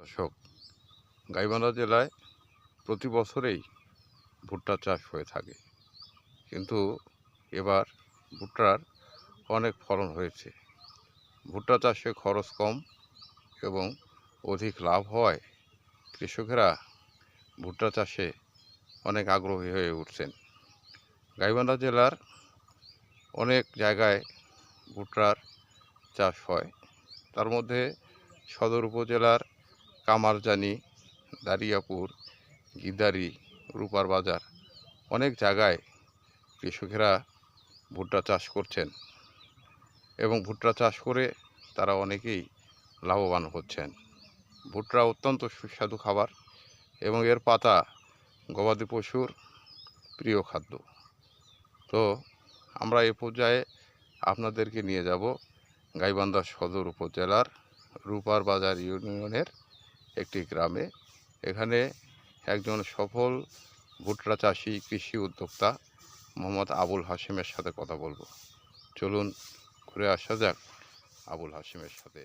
দর্শক, গাইবান্ধা জেলায় প্রতি বছরেই ভুট্টা চাষ হয়ে থাকে, কিন্তু এবার ভুট্টার অনেক ফলন হয়েছে। ভুট্টা চাষে খরচ কম এবং অধিক লাভ হওয়ায় কৃষকেরা ভুট্টা চাষে অনেক আগ্রহী হয়ে উঠছেন। গাইবান্ধা জেলার অনেক জায়গায় ভুট্টার চাষ হয়, তার মধ্যে সদর উপজেলার কামারজানি, দারিয়াপুর, গিদারি, রূপার বাজার অনেক জায়গায় কৃষকেরা ভুট্টা চাষ করছেন এবং ভুট্টা চাষ করে তারা অনেকেই লাভবান হচ্ছেন। ভুট্টা অত্যন্ত সুস্বাদু খাবার এবং এর পাতা গবাদি পশুর প্রিয় খাদ্য। তো আমরা এ পর্যায়ে আপনাদেরকে নিয়ে যাব গাইবান্ধা সদর উপজেলার রূপার বাজার ইউনিয়নের একটি গ্রামে। এখানে একজন সফল ভুট্টা চাষি কৃষি উদ্যোক্তা মোহাম্মদ আবুল হাশেমের সাথে কথা বলবো। চলুন ঘুরে আসা যাক আবুল হাশেমের সাথে।